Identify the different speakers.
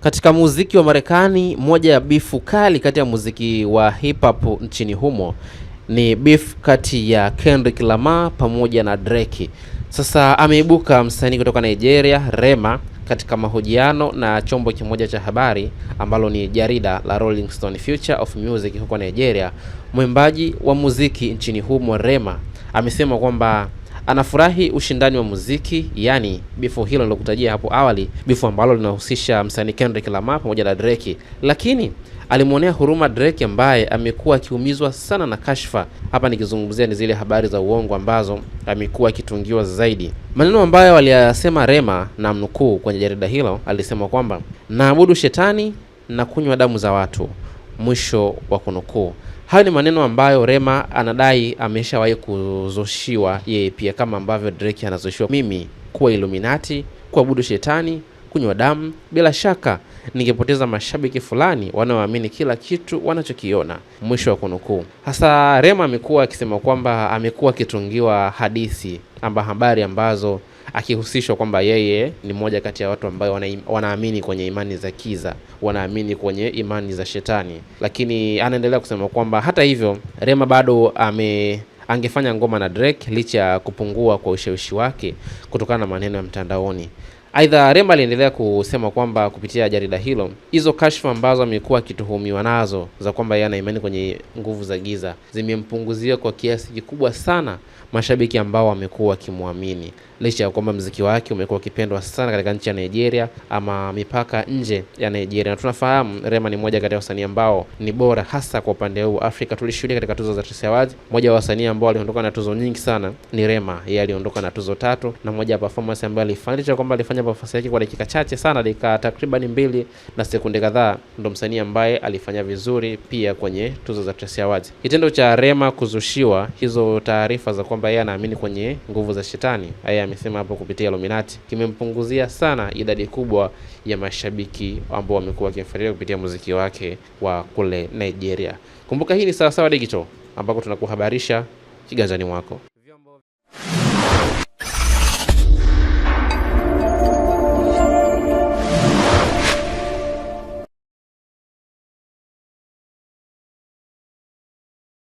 Speaker 1: Katika muziki wa Marekani, moja ya bifu kali kati ya muziki wa hip hop nchini humo ni beef kati ya Kendrick Lamar pamoja na Drake. Sasa ameibuka msanii kutoka Nigeria, Rema, katika mahojiano na chombo kimoja cha habari ambalo ni jarida la Rolling Stone Future of Music huko Nigeria. Mwimbaji wa muziki nchini humo Rema amesema kwamba anafurahi ushindani wa muziki, yani bifu hilo nilokutajia hapo awali, bifu ambalo linahusisha msanii Kendrick Lamar pamoja na Drake, lakini alimuonea huruma Drake ambaye amekuwa akiumizwa sana na kashfa. Hapa nikizungumzia ni zile habari za uongo ambazo amekuwa akitungiwa zaidi. Maneno ambayo aliyasema Rema na mnukuu kwenye jarida hilo, alisema kwamba naabudu shetani na kunywa damu za watu, mwisho wa kunukuu. Hayo ni maneno ambayo Rema anadai ameshawahi kuzoshiwa yeye pia, kama ambavyo Drake anazoshiwa. Mimi kuwa Illuminati, kuabudu shetani, kunywa damu, bila shaka ningepoteza mashabiki fulani wanaoamini kila kitu wanachokiona, mwisho wa kunukuu. Hasa Rema amekuwa akisema kwamba amekuwa akitungiwa hadithi habari ambazo akihusishwa kwamba yeye ni mmoja kati ya watu ambao wanaamini kwenye imani za kiza, wanaamini kwenye imani za shetani. Lakini anaendelea kusema kwamba hata hivyo Rema bado angefanya ngoma na Drake licha ya kupungua kwa ushawishi wake kutokana na maneno ya mtandaoni. Aidha, Rema aliendelea kusema kwamba kupitia jarida hilo, hizo kashfa ambazo amekuwa akituhumiwa nazo za kwamba yeye ana imani kwenye nguvu za giza zimempunguzia kwa kiasi kikubwa sana mashabiki ambao wamekuwa wakimwamini, licha ya kwamba muziki wake umekuwa ukipendwa sana katika nchi ya Nigeria ama mipaka nje ya Nigeria. Na tunafahamu Rema ni mmoja kati ya wasanii ambao ni bora hasa kwa upande huu Afrika. Tulishuhudia katika tuzo za Trace Awards, mmoja wa wasanii ambao aliondoka na tuzo nyingi sana ni Rema. Yeye aliondoka na tuzo 3, na mmoja ya performance ambayo alifanya kwamba alifanya performance yake kwa dakika chache sana, dakika takriban 2 na sekunde kadhaa, ndo msanii ambaye alifanya vizuri pia kwenye tuzo za Trace Awards. Kitendo cha Rema kuzushiwa hizo taarifa za kwamba yeye anaamini kwenye nguvu za shetani, yeye amesema hapo kupitia Illuminati, kimempunguzia sana idadi kubwa ya mashabiki ambao wamekuwa wakimfuatilia kupitia muziki wake wa kule Nigeria. Kumbuka hii ni Sawasawa Digital ambako tunakuhabarisha kiganjani mwako.